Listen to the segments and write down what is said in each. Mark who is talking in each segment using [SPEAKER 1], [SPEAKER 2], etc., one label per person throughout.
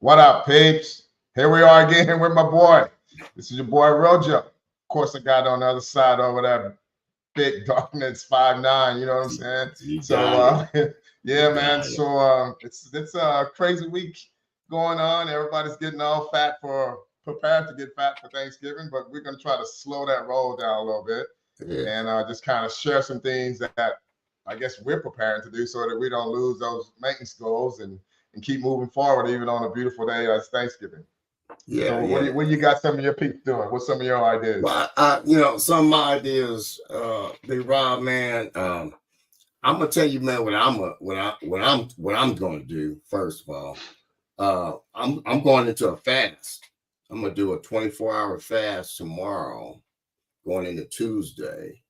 [SPEAKER 1] What up, peeps? Here we are again with my boy. This is your boy Rojo. Of course, I got on the other side over that big darkness 5'9". You know what I'm saying?
[SPEAKER 2] You
[SPEAKER 1] So
[SPEAKER 2] got it.
[SPEAKER 1] yeah,
[SPEAKER 2] You
[SPEAKER 1] man.
[SPEAKER 2] got it.
[SPEAKER 1] So it's a crazy week going on. Everybody's getting all fat for prepared to get fat for Thanksgiving, but we're gonna try to slow that roll down a little bit
[SPEAKER 2] Yeah.
[SPEAKER 1] and just kind of share some things that I guess we're preparing to do so that we don't lose those maintenance goals and keep moving forward even on a beautiful day as Thanksgiving.
[SPEAKER 2] Yeah,
[SPEAKER 1] So
[SPEAKER 2] yeah.
[SPEAKER 1] what do you got some of your peeps doing? What's some of your ideas?
[SPEAKER 2] Well, some of my ideas, Big Rob, man. I'm gonna tell you, man, what I'm gonna do. First of all, I'm going into a fast. I'm gonna do a 24-hour fast tomorrow, going into Tuesday,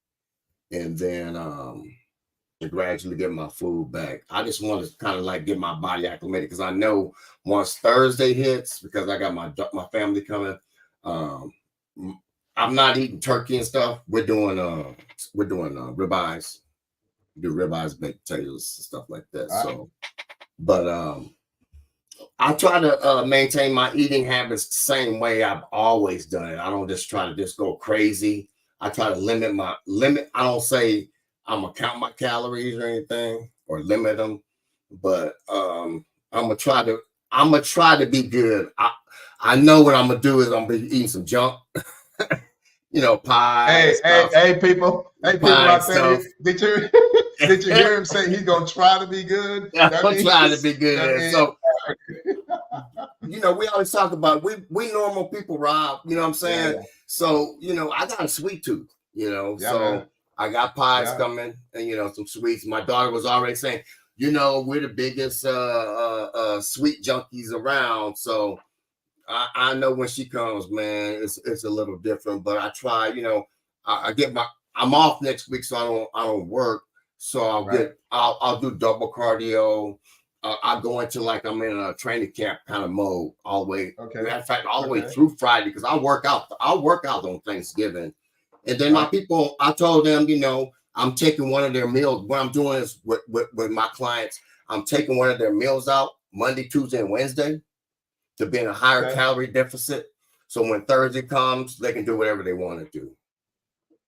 [SPEAKER 2] and then gradually get my food back. I just want to kind of like get my body acclimated because I know once Thursday hits, because I got my family coming. Um, I'm not eating turkey and stuff. We're doing ribeyes. Do ribeyes, baked potatoes, and stuff like that. So, but I try to maintain my eating habits the same way I've always done it. I don't just try to just go crazy. I try to limit. I don't say I'm gonna count my calories or anything or limit them, but I'm gonna try to be good. I know what I'm gonna do is I'm gonna be eating some junk, pie and stuff,
[SPEAKER 1] Hey, people
[SPEAKER 2] pie and
[SPEAKER 1] out there,
[SPEAKER 2] stuff.
[SPEAKER 1] did you did you hear him say he's gonna try to be good? That
[SPEAKER 2] I'm trying to
[SPEAKER 1] means
[SPEAKER 2] be
[SPEAKER 1] that
[SPEAKER 2] good.
[SPEAKER 1] means
[SPEAKER 2] So we always talk about we normal people, Rob. You know what I'm
[SPEAKER 1] yeah,
[SPEAKER 2] saying? So I got a sweet tooth.
[SPEAKER 1] yeah, man,
[SPEAKER 2] So I got pies
[SPEAKER 1] yeah.
[SPEAKER 2] coming, and some sweets. My daughter was already saying, we're the biggest sweet junkies around. So I know when she comes, man, it's a little different. But I try, I get I'm off next week, so I don't work. So
[SPEAKER 1] Right.
[SPEAKER 2] I'll do double cardio. I go into like I'm in a training camp kind of mode all the way.
[SPEAKER 1] Okay.
[SPEAKER 2] Matter of fact, all the way
[SPEAKER 1] Okay.
[SPEAKER 2] through Friday because I work out. I'll work out on Thanksgiving, and then my
[SPEAKER 1] Right.
[SPEAKER 2] people. I told them, I'm taking one of their meals. What I'm doing is with my clients, I'm taking one of their meals out Monday, Tuesday, and Wednesday to be in a higher
[SPEAKER 1] Okay.
[SPEAKER 2] calorie deficit. So when Thursday comes, they can do whatever they want to do.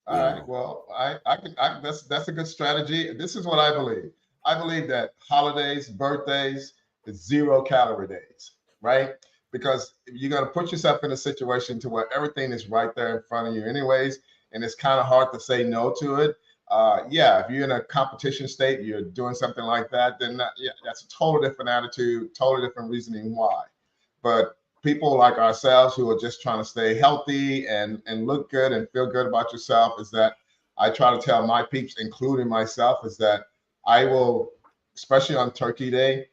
[SPEAKER 1] All right. Well, that's a good strategy. This is what I believe. I believe that holidays, birthdays, is 0 calorie days, right? Because you're gonna put yourself in a situation to where everything is right there in front of you, anyways, and it's kind of hard to say no to it. Yeah, if you're in a competition state, you're doing something like that, then yeah, that's a total different attitude, totally different reasoning why. But people like ourselves who are just trying to stay healthy and look good and feel good about yourself is that I try to tell my peeps, including myself, is that I will, especially on Turkey Day,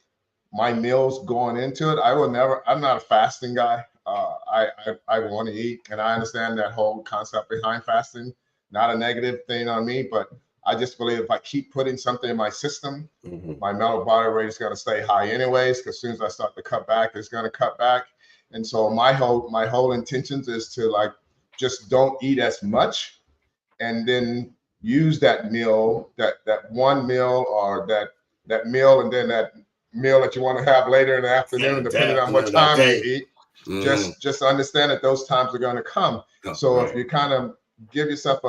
[SPEAKER 1] my meals going into it, I will never. I'm not a fasting guy. I want to eat, and I understand that whole concept behind fasting. Not a negative thing on me, but I just believe if I keep putting something in my system, my metabolic rate is going to stay high anyways. Because as soon as I start to cut back, it's going to cut back. And so my whole intentions is to like just don't eat as much, and then use that meal, that one meal or that meal, and then that meal that you want to have later in the afternoon, depending on what
[SPEAKER 2] Afternoon that
[SPEAKER 1] time you
[SPEAKER 2] day.
[SPEAKER 1] eat. Just understand that those times are going to come. So if
[SPEAKER 2] Right.
[SPEAKER 1] you kind of give yourself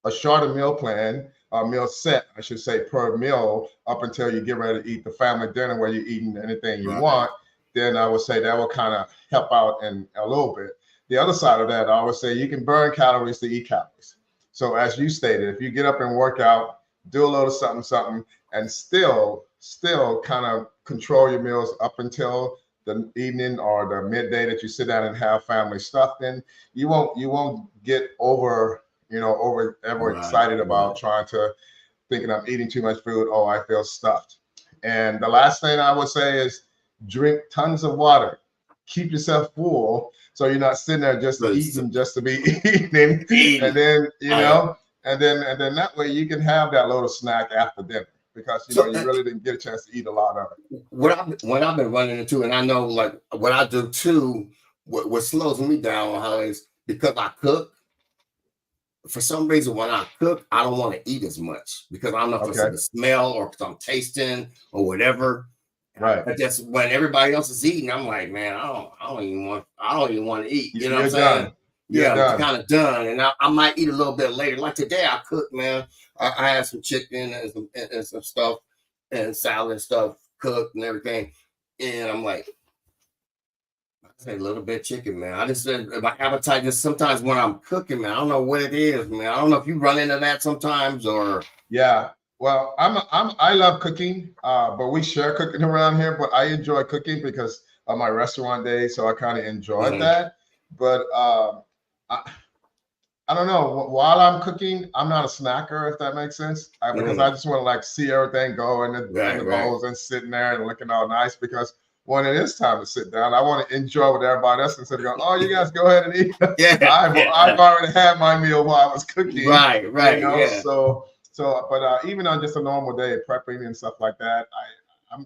[SPEAKER 1] a shorter meal plan, a meal set, I should say, per meal up until you get ready to eat the family dinner where you're eating anything you
[SPEAKER 2] Right.
[SPEAKER 1] want, then I would say that will kind of help out in a little bit. The other side of that, I would say you can burn calories to eat calories. So as you stated, if you get up and work out, do a little something, something, and still kind of control your meals up until the evening or the midday that you sit down and have family stuff, then you won't get over ever
[SPEAKER 2] Right.
[SPEAKER 1] excited about
[SPEAKER 2] Right.
[SPEAKER 1] trying to thinking I'm eating too much food. Oh, I feel stuffed. And the last thing I would say is drink tons of water. Keep yourself full so you're not sitting there just
[SPEAKER 2] Because
[SPEAKER 1] eating just to be eating. And
[SPEAKER 2] eating.
[SPEAKER 1] then
[SPEAKER 2] I
[SPEAKER 1] and then that way you can have that little snack after dinner because
[SPEAKER 2] so
[SPEAKER 1] you really didn't get a chance to eat a lot of it.
[SPEAKER 2] what I've been running into, and I know like what I do too, what slows me down on holidays because I cook. For some reason, when I cook, I don't want to eat as much because I don't know if it's
[SPEAKER 1] Okay.
[SPEAKER 2] the smell or because I'm tasting or whatever.
[SPEAKER 1] Right.
[SPEAKER 2] But that's when everybody else is eating. I'm like, man, I don't even want to eat. You know what I'm saying?
[SPEAKER 1] Done. You're
[SPEAKER 2] Yeah,
[SPEAKER 1] done.
[SPEAKER 2] I'm kind of done, and I might eat a little bit later. Like today, I cooked, man. I had some chicken and some stuff and salad and stuff cooked and everything, and I'm like, I say a little bit of chicken, man. I just said my appetite just sometimes when I'm cooking, man. I don't know what it is, man. I don't know if you run into that sometimes or.
[SPEAKER 1] Yeah. Well, I love cooking, but we share cooking around here. But I enjoy cooking because of my restaurant days, so I kind of enjoyed that. But I don't know. While I'm cooking, I'm not a snacker, if that makes sense, because I just want to like see everything go in the bowls and sitting there and looking all nice. Because when it is time to sit down, I want to enjoy with everybody else instead of going, "Oh, you guys go ahead and eat." I've already had my meal while I was cooking.
[SPEAKER 2] Right.
[SPEAKER 1] You know? Yeah. But even on just a normal day, prepping and stuff like that,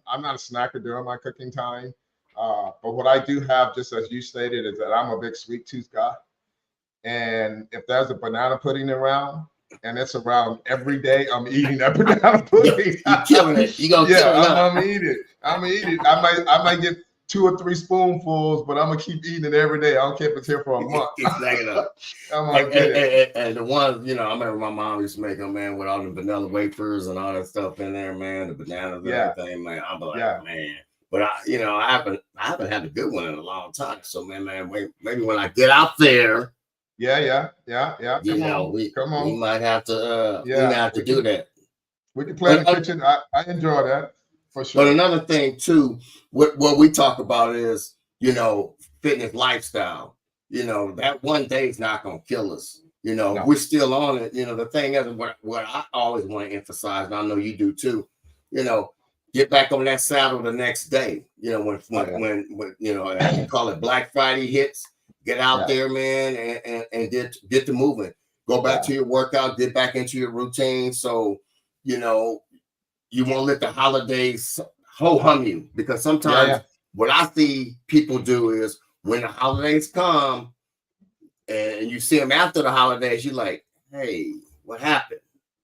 [SPEAKER 1] I'm not a snacker during my cooking time. But what I do have, just as you stated, is that I'm a big sweet tooth guy. And if there's a banana pudding around and it's around every day, I'm eating that banana pudding.
[SPEAKER 2] You're killing it. You're gonna kill it.
[SPEAKER 1] I'm gonna eat it. I might get 2 or 3 spoonfuls, but I'm gonna keep eating it every day. I don't care if it's here for a month. I'm gonna get it.
[SPEAKER 2] And the ones, I remember my mom used to make them, man, with all the vanilla wafers and all that stuff in there, man, the bananas and everything, man. I'm like, man. But I haven't had a good one in a long time. So man, maybe when I get out there.
[SPEAKER 1] Yeah.
[SPEAKER 2] Come on. We might have to. We might have to do that.
[SPEAKER 1] We can play in the kitchen. I enjoy that for sure.
[SPEAKER 2] But another thing too, what we talk about is fitness lifestyle. That one day is not gonna kill us. No. We're still on it. The thing is, what I always want to emphasize, and I know you do too. Get back on that saddle the next day. When you call it Black Friday hits. Get out there, man, and get to moving. Go back to your workout, get back into your routine. So, you won't let the holidays ho-hum you. Because sometimes what I see people do is when the holidays come and you see them after the holidays, you're like, hey, what happened?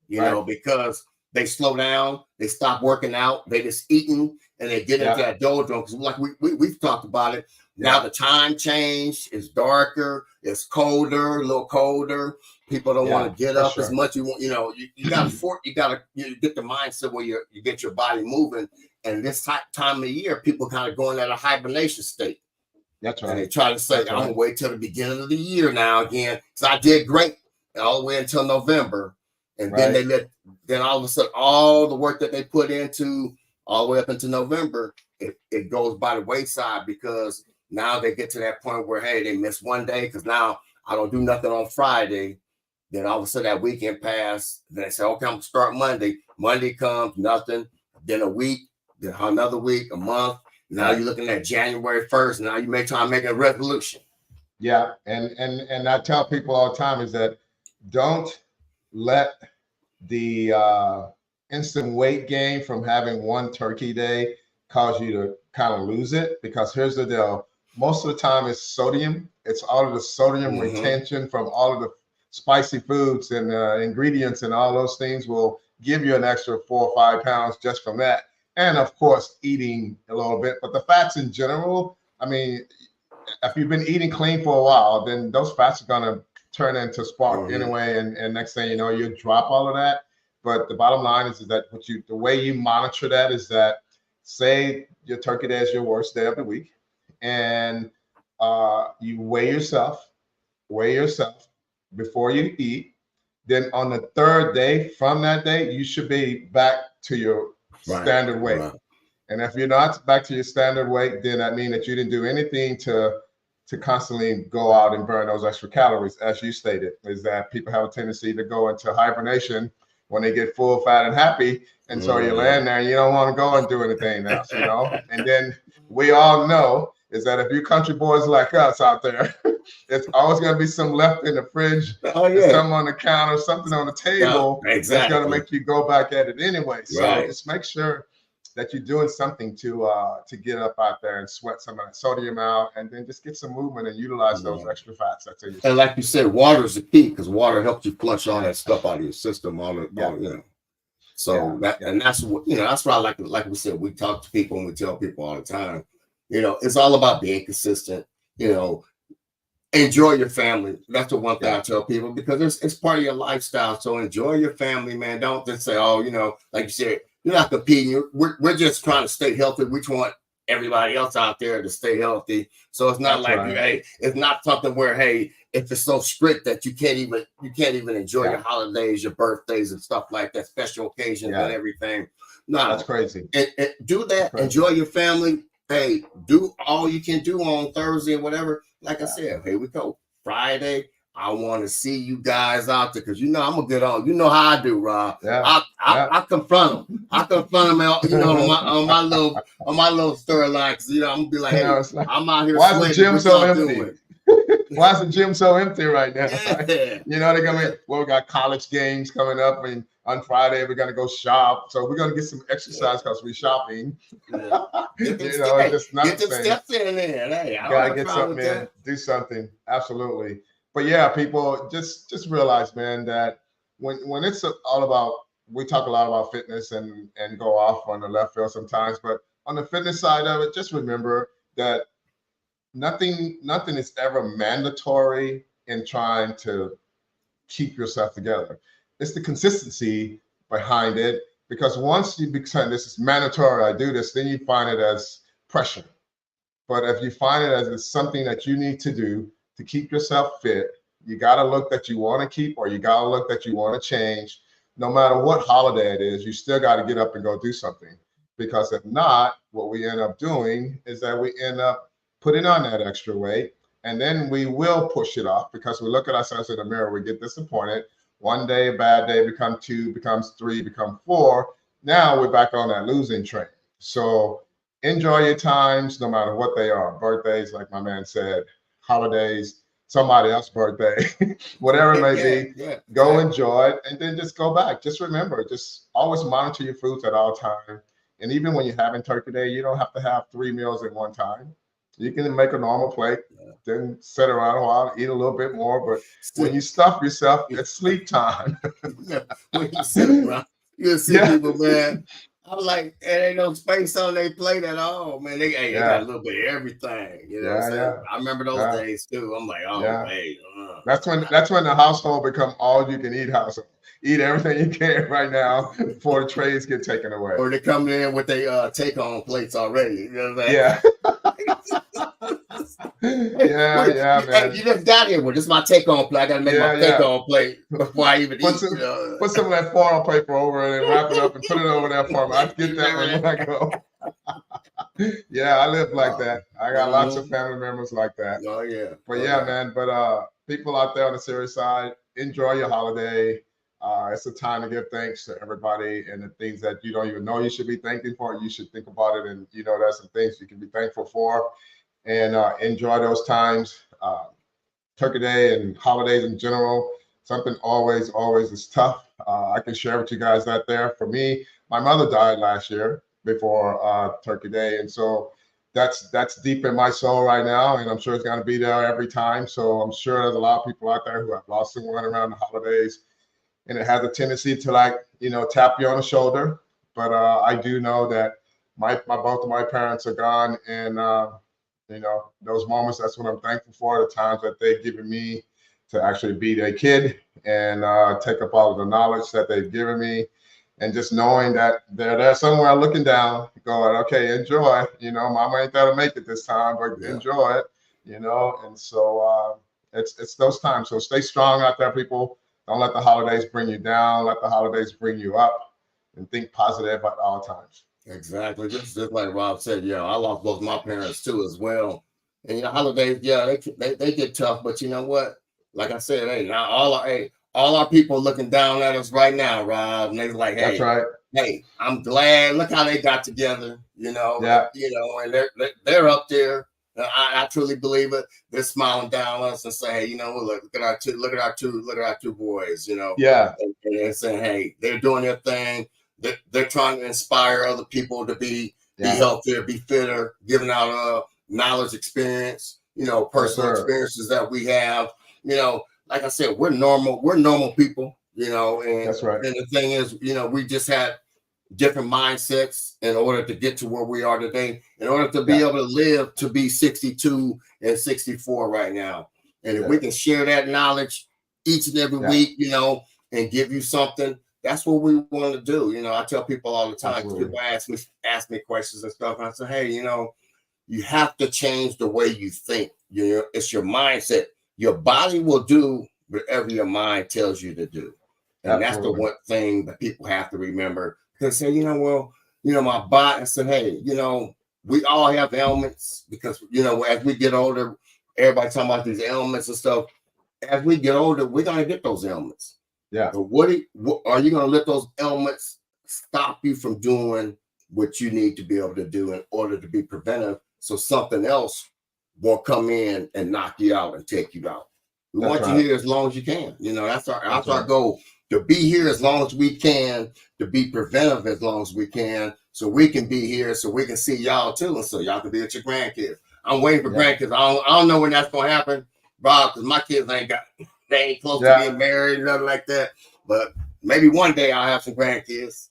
[SPEAKER 2] Because they slow down, they stop working out, they just eating, and they get into that doldrum. Because like we've talked about it. Now the time changed. It's darker. It's colder, a little colder. People don't want to get up as much. You want, you got to get the mindset where you get your body moving. And this time of year, people kind of going at a hibernation state.
[SPEAKER 1] That's right.
[SPEAKER 2] And they try to say, I'm gonna wait till the beginning of the year now again. So I did great all the way until November, and then then all of a sudden all the work that they put into all the way up into November, it goes by the wayside because. Now they get to that point where, hey, they miss one day because now I don't do nothing on Friday. Then all of a sudden that weekend passed. Then they say, okay, I'm going to start Monday. Monday comes, nothing. Then a week, then another week, a month. Now you're looking at January 1st. Now you may try to make a resolution.
[SPEAKER 1] Yeah. And I tell people all the time is that don't let the instant weight gain from having one turkey day cause you to kind of lose it. Because here's the deal. Most of the time it's sodium. It's all of the sodium retention from all of the spicy foods and ingredients and all those things will give you an extra 4 or 5 pounds just from that. And of course, eating a little bit. But the fats in general, I mean, if you've been eating clean for a while, then those fats are going to turn into spark anyway. And next thing you know, you drop all of that. But the bottom line is that the way you monitor that is that say your turkey day is your worst day of the week. And you weigh yourself before you eat. Then on the 3rd day from that day, you should be back to your standard weight. Right. And if you're not back to your standard weight, then that means that you didn't do anything to constantly go out and burn those extra calories. As you stated, is that people have a tendency to go into hibernation when they get full, fat, and happy. And so you're laying there and you don't want to go and do anything else, And then we all know is that if you country boys like us out there, it's always going to be some left in the fridge, something on the counter, something on the table that's going to make you go back at it anyway. So just make sure that you're doing something to get up out there and sweat some of that sodium out, and then just get some movement and utilize those extra fats. That's it.
[SPEAKER 2] And like you said, water is the key because water helps you flush all that stuff out of your system. So that's what, that's why, like we said, we talk to people and we tell people all the time, it's all about being consistent, enjoy your family. That's the one thing I tell people, because it's part of your lifestyle. So enjoy your family, man. Don't just say, oh, like you said, you're not competing. We're just trying to stay healthy. We want everybody else out there to stay healthy. So it's not hey, it's not something where, hey, if it's so strict that you can't even enjoy your holidays, your birthdays and stuff like that, special occasions and everything. No,
[SPEAKER 1] that's crazy.
[SPEAKER 2] Do that. Enjoy your family. Hey, do all you can do on Thursday and whatever. Like I said, here we go. Friday, I want to see you guys out there, because I'm gonna get on. You know how I do, Rob. I confront them. I confront them, on my little storyline, because I'm gonna be like, hey, I'm out here.
[SPEAKER 1] Why is the gym so empty? Why is the gym so empty right now?
[SPEAKER 2] Yeah.
[SPEAKER 1] They're coming. Well, we got college games coming up, and on Friday we're gonna go shop. So we're gonna get some exercise because we're shopping.
[SPEAKER 2] Yeah.
[SPEAKER 1] It's just not
[SPEAKER 2] get them steps in there. Hey,
[SPEAKER 1] you gotta get something in. Do something. Absolutely. But yeah, people just realize, man, that when it's all about, we talk a lot about fitness and go off on the left field sometimes, but on the fitness side of it, just remember that nothing is ever mandatory in trying to keep yourself together. It's the consistency behind it, because once you become, this is mandatory, I do this, then you find it as pressure. But if you find it as it's something that you need to do to keep yourself fit, you got to look that you want to keep, or you got to look that you want to change. No matter what holiday it is, you still got to get up and go do something. Because if not, what we end up doing is that we end up putting on that extra weight, and then we will push it off, because we look at ourselves in the mirror, we get disappointed. One day, a bad day, become 2, becomes 3, become 4. Now we're back on that losing train. So enjoy your times, no matter what they are. Birthdays, like my man said, holidays, somebody else's birthday, whatever it may be, go enjoy it, and then just go back. Just remember, just always monitor your foods at all times. And even when you're having Turkey Day, you don't have to have 3 meals at one time. You can make a normal plate, then sit around a while, eat a little bit more. But when you stuff yourself, it's sleep time.
[SPEAKER 2] When you sit around, you'll see people, man. I'm like, there ain't no space on their plate at all, man. They got a little bit of everything. You know what I'm saying? I remember those days too. I'm like, hey.
[SPEAKER 1] That's when the household become all you can eat household. Eat everything you can right now before the trays get taken away.
[SPEAKER 2] Or they come in with their take-home plates already. You know what I'm saying?
[SPEAKER 1] Yeah, man.
[SPEAKER 2] You just got here. Well, this is my take-home plate. I got to make my take-home plate before I even eat.
[SPEAKER 1] Put some of that foil paper over it and wrap it up and put it over there for me. I get that when I go. Yeah, I live like that. I got lots of family members like that.
[SPEAKER 2] Oh, yeah.
[SPEAKER 1] But man, people out there on the serious side, enjoy your holiday. It's a time to give thanks to everybody, and the things that you don't even know you should be thanking for, you should think about it. And, there's some things you can be thankful for, and enjoy those times. Turkey Day and holidays in general, something always is tough. I can share with you guys that there. For me, my mother died last year before Turkey Day. And so that's deep in my soul right now. And I'm sure it's going to be there every time. So I'm sure there's a lot of people out there who have lost someone around the holidays. And it has a tendency to tap you on the shoulder. But I do know that both of my parents are gone. And, those moments, that's what I'm thankful for, the times that they've given me to actually be their kid and take up all of the knowledge that they've given me. And just knowing that they're there somewhere looking down, going, okay, enjoy. Mama ain't there to make it this time, but enjoy it, And so it's those times. So stay strong out there, people. Don't let the holidays bring you down. Let the holidays bring you up, and think positive at all times.
[SPEAKER 2] Exactly. Just like Rob said, I lost both my parents too as well. And holidays, they get tough, but you know what? Like I said, hey, now all our people looking down at us right now, Rob, and they're like, hey,
[SPEAKER 1] that's right.
[SPEAKER 2] Hey, I'm glad. Look how they got together, and they're up there. I truly believe it. They're smiling down at us and say, hey, look at our two boys, and they're saying, hey, they're doing their thing. They're trying to inspire other people to be healthier, be fitter, giving out knowledge, experience, personal experiences that we have. Like I said, we're normal people. you know,
[SPEAKER 1] That's right.
[SPEAKER 2] and the thing is, you know, we just had different mindsets in order to get to where we are today, in order to be able to live to be 62 and 64 right now. And if we can share that knowledge each and every week, you know, and give you something, that's what we want to do. You know, I tell people all the time, people ask me questions and stuff, and I say, hey, you know, you have to change the way you think. You know, it's your mindset. Your body will do whatever your mind tells you to do. And that's the one thing that people have to remember. Because say, you know, well, you know, my body, I said, hey, you know, we all have ailments because, you know, as we get older, everybody talking about these ailments and stuff. As we get older, we're going to get those ailments.
[SPEAKER 1] Yeah.
[SPEAKER 2] But what are you going to let those ailments stop you from doing what you need to be able to do in order to be preventive, so something else won't come in and knock you out and take you out? We want you here as long as you can. You know, that's our goal, to be here as long as we can, to be preventive as long as we can, so we can be here, so we can see y'all too, and so y'all can be with your grandkids. I'm waiting for grandkids. I don't know when that's going to happen, Rob, because my kids they ain't close to being married, nothing like that. But maybe one day I'll have some grandkids.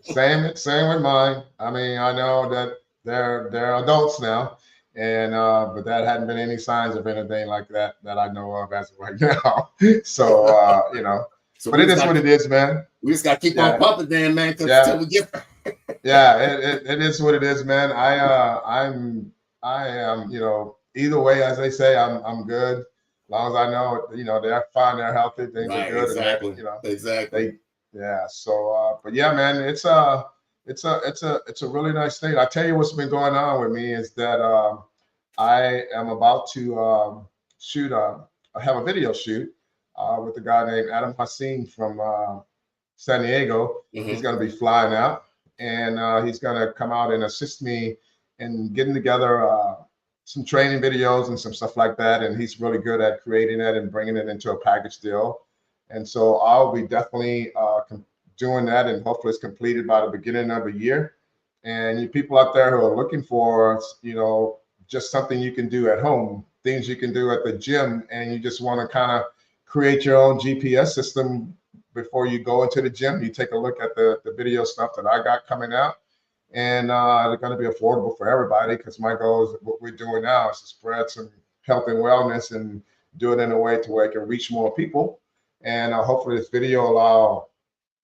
[SPEAKER 1] Same with mine. I mean, I know that they're adults now, and but that hadn't been any signs of anything like that I know of as of right now. So you know, so but it is what it is, man.
[SPEAKER 2] We just got to keep on pumping, then, man. Until we get.
[SPEAKER 1] It is what it is, man. I am, you know, either way, as they say, I'm good. As long as I know, you know, they're fine, they're healthy, things are good,
[SPEAKER 2] exactly.
[SPEAKER 1] And you know,
[SPEAKER 2] exactly.
[SPEAKER 1] So, but yeah, man, it's a really nice thing. I tell you, what's been going on with me is that I am about to shoot. I have a video shoot with a guy named Adam Hassan from San Diego. He's going to be flying out, and he's going to come out and assist me in getting together some training videos and some stuff like that. And he's really good at creating it and bringing it into a package deal. And so I'll be definitely doing that, and hopefully it's completed by the beginning of the year. And you people out there who are looking for, you know, just something you can do at home, things you can do at the gym, and you just want to kind of create your own GPS system before you go into the gym, you take a look at the video stuff that I got coming out. And they're going to be affordable for everybody, because my goal is, what we're doing now is to spread some health and wellness and do it in a way to where it can reach more people. And hopefully this video allow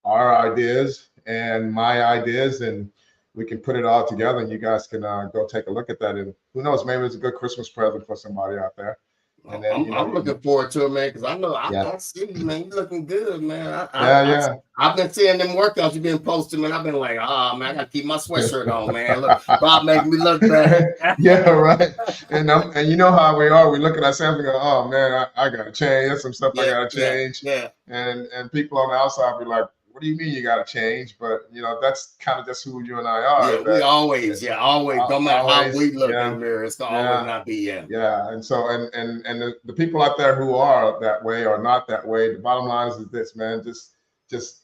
[SPEAKER 1] our ideas and my ideas, and we can put it all together, and you guys can go take a look at that. And who knows, maybe it's a good Christmas present for somebody out there. And then,
[SPEAKER 2] I'm looking forward to it, man, because I know I see you, man. You looking good, man. I've been seeing them workouts you've been posting, man. I've been like, oh man, I gotta keep my sweatshirt on, man. Look, Bob making me look bad.
[SPEAKER 1] Yeah, right. And you know how we are. We look at ourselves and go, oh man, I gotta change. There's some stuff I gotta change. And people on the outside be like, what do you mean you got to change? But you know, that's kind of just who you and I are.
[SPEAKER 2] Yeah, we always, no matter how we look in the mirror, it's gonna always not be.
[SPEAKER 1] And so, and the people out there who are that way or not that way, the bottom line is this, man, just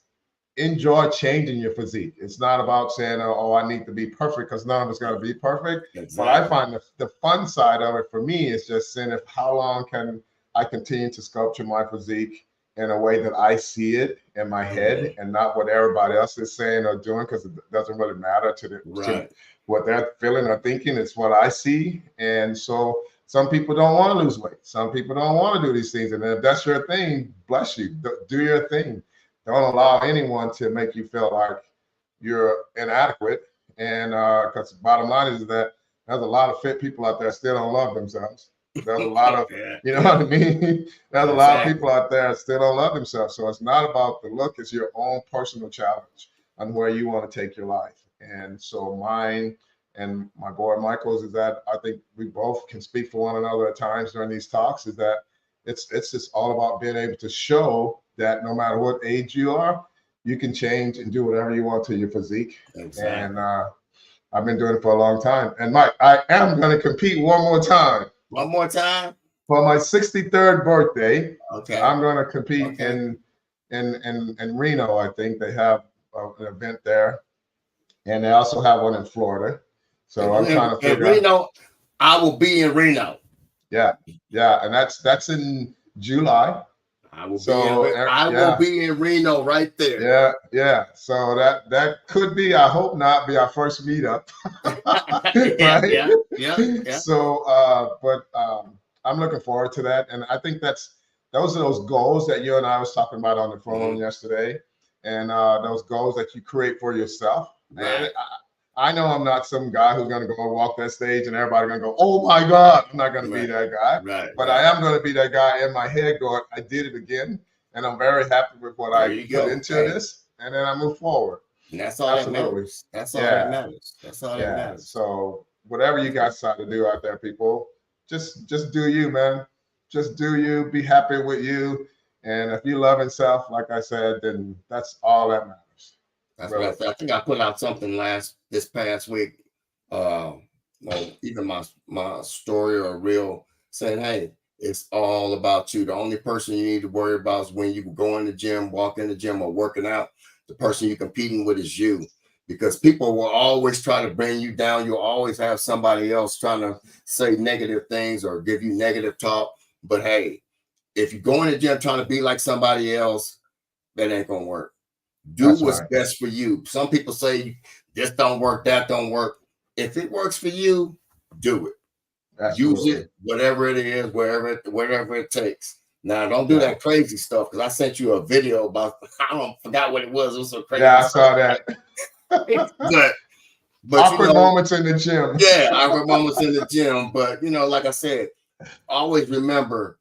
[SPEAKER 1] enjoy changing your physique. It's not about saying, oh, I need to be perfect, because none of it's going to be perfect. Exactly. But I find the fun side of it for me is just saying, how long can I continue to sculpture my physique in a way that I see it in my head, and not what everybody else is saying or doing, because it doesn't really matter to what they're feeling or thinking. It's what I see. And so some people don't want to lose weight. Some people don't want to do these things. And if that's your thing, bless you. Do your thing. Don't allow anyone to make you feel like you're inadequate. And because the bottom line is that there's a lot of fit people out there still don't love themselves. There's a lot of, you know what I mean? There's a lot of people out there that still don't love themselves. So it's not about the look, it's your own personal challenge on where you want to take your life. And so mine and my boy Michael's is that I think we both can speak for one another at times during these talks, is that it's just all about being able to show that no matter what age you are, you can change and do whatever you want to your physique. Exactly. And I've been doing it for a long time. And Mike, I am going to compete one more time.
[SPEAKER 2] One more time?
[SPEAKER 1] For my 63rd birthday, I'm going to compete in Reno. I think they have an event there, and they also have one in Florida. So I'm trying to figure out.
[SPEAKER 2] Reno, I will be in Reno.
[SPEAKER 1] Yeah, and that's in July.
[SPEAKER 2] I will
[SPEAKER 1] Yeah.
[SPEAKER 2] be in Reno right there.
[SPEAKER 1] Yeah, yeah. So that could be, I hope not, be our first meetup. Right?
[SPEAKER 2] Yeah.
[SPEAKER 1] So but I'm looking forward to that. And I think those are those goals that you and I was talking about on the phone yesterday. And those goals that you create for yourself.
[SPEAKER 2] Right.
[SPEAKER 1] And I know I'm not some guy who's going to go walk that stage and everybody going to go, oh my God. I'm not going to be that guy.
[SPEAKER 2] Right.
[SPEAKER 1] But I am going to be that guy in my head going, I did it again. And I'm very happy with what I put into this. And then I move forward.
[SPEAKER 2] And that's all that matters. That's all that matters. That's all that matters.
[SPEAKER 1] So whatever you guys decide to do out there, people, just do you, man. Just do you. Be happy with you. And if you love yourself, like I said, then that's all that matters.
[SPEAKER 2] That's really. Right. I think I put out something this past week. Even my story or reel saying, hey, it's all about you. The only person you need to worry about is when you go in the gym, walk in the gym, or working out. The person you're competing with is you, because people will always try to bring you down. You'll always have somebody else trying to say negative things or give you negative talk. But hey, if you go in the gym trying to be like somebody else, that ain't gonna work. Do what's best for you. Some people say this don't work, that don't work. If it works for you, do it. Absolutely. Use it, whatever it is, wherever it takes. Now, don't do that crazy stuff, because I sent you a video about, I forgot what it was. It was so crazy.
[SPEAKER 1] Yeah, I saw that.
[SPEAKER 2] but
[SPEAKER 1] awkward moments in the gym.
[SPEAKER 2] Yeah, awkward moments in the gym. But, like I said, always remember,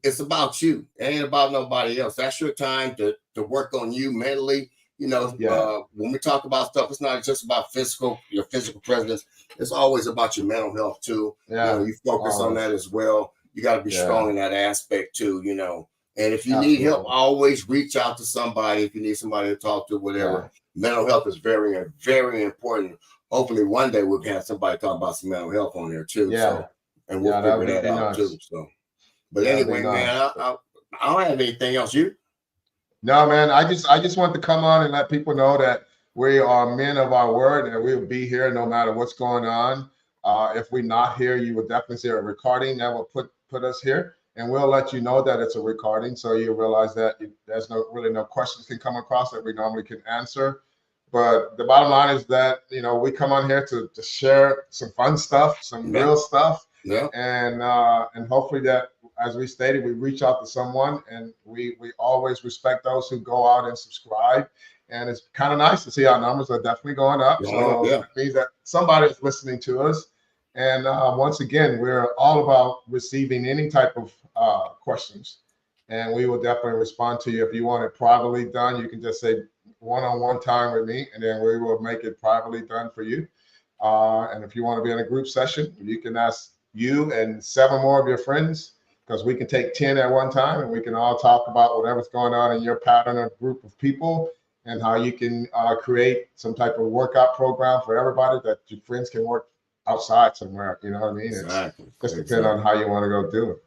[SPEAKER 2] it's about you. It ain't about nobody else. That's your time to work on you mentally. When we talk about stuff, it's not just about your physical presence. It's always about your mental health too.
[SPEAKER 1] Yeah.
[SPEAKER 2] You focus on that as well. You got to be strong in that aspect too, And if you need help, always reach out to somebody. If you need somebody to talk to, whatever. Mental health is very, very important. Hopefully one day we'll have somebody talk about some mental health on there too.
[SPEAKER 1] Yeah.
[SPEAKER 2] So, and we'll figure that out too. So, but anyway, man, I don't have anything else. You?
[SPEAKER 1] No, man, I just want to come on and let people know that we are men of our word and we'll be here no matter what's going on. If we're not here, you will definitely see a recording that will put us here, and we'll let you know that it's a recording, so you realize that there's no questions can come across that we normally can answer. But the bottom line is that we come on here to share some fun stuff, some real stuff, and hopefully that, as we stated, we reach out to someone, and we always respect those who go out and subscribe. And it's kind of nice to see our numbers are definitely going up. So it means that somebody is listening to us. And once again, we're all about receiving any type of questions. And we will definitely respond to you. If you want it privately done, you can just say one-on-one time with me, and then we will make it privately done for you. And if you want to be in a group session, you can ask you and 7 more of your friends, because we can take 10 at one time, and we can all talk about whatever's going on in your pattern or group of people, and how you can create some type of workout program for everybody that your friends can work outside somewhere. You know what I mean?
[SPEAKER 2] Exactly.
[SPEAKER 1] It's just depends on how you want to go do it.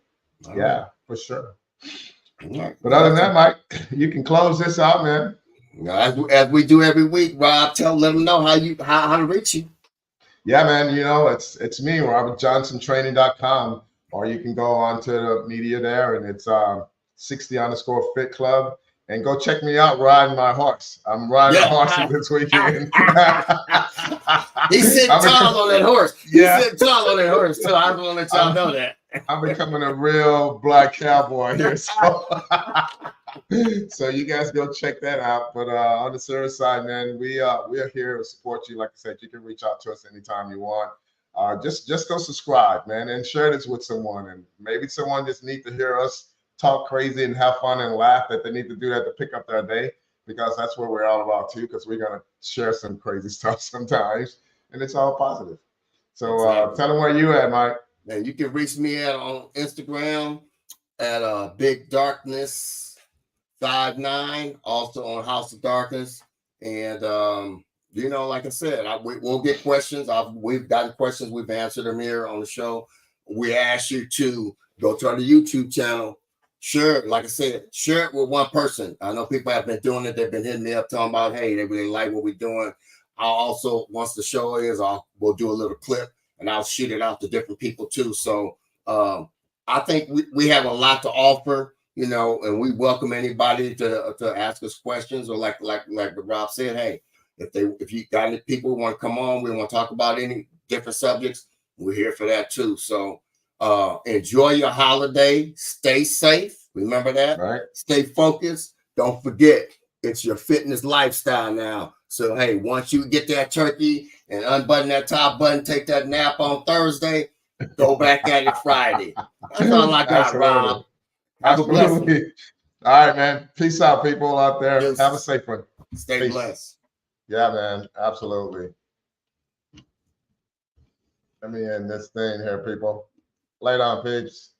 [SPEAKER 1] All right. For sure.
[SPEAKER 2] Right.
[SPEAKER 1] But other than that, Mike, you can close this out, man.
[SPEAKER 2] As we do every week, Rob, let them know how to reach you.
[SPEAKER 1] Yeah, man. It's me, RobertJohnsonTraining.com, or you can go on to the media there, and it's 60_Fit Club. And go check me out riding my horse. I'm riding a horse this weekend.
[SPEAKER 2] He's sitting tall on that horse. He's sitting tall on that horse, too. I want to let y'all know that.
[SPEAKER 1] I'm becoming a real black cowboy here. So you guys go check that out. But on the serious side, man, we are here to support you. Like I said, you can reach out to us anytime you want. Just go subscribe, man, and share this with someone. And maybe someone just needs to hear us talk crazy and have fun and laugh, that they need to do that to pick up their day, because that's what we're all about too, because we're going to share some crazy stuff sometimes, and it's all positive. So tell them where you at, Mike.
[SPEAKER 2] And you can reach me on Instagram at Big Darkness 59, also on House of Darkness. And like I said, we'll get questions. We've gotten questions, we've answered them here on the show. We ask you to go to our YouTube channel. Sure, like I said, share it with one person. I know people have been doing it. They've been hitting me up talking about, hey, they really like what we're doing. I'll also, once the show is, we'll do a little clip, and I'll shoot it out to different people too. So I think we have a lot to offer. you know, and we welcome anybody to ask us questions, or like Rob said, hey, if you got any people who want to come on, we want to talk about any different subjects, we're here for that too. So enjoy your holiday, stay safe. Remember that,
[SPEAKER 1] Right.
[SPEAKER 2] Stay focused. Don't forget, it's your fitness lifestyle now. So hey, once you get that turkey and unbutton that top button, take that nap on Thursday, go back at it Friday. That's all I got, Rob. Have a blessing.
[SPEAKER 1] Absolutely. All right, man. Peace out, people out there.
[SPEAKER 2] Yes.
[SPEAKER 1] Have a safe one.
[SPEAKER 2] Stay
[SPEAKER 1] Peace.
[SPEAKER 2] blessed.
[SPEAKER 1] Yeah, man. Absolutely. Let me end this thing here, people. Later on, peeps.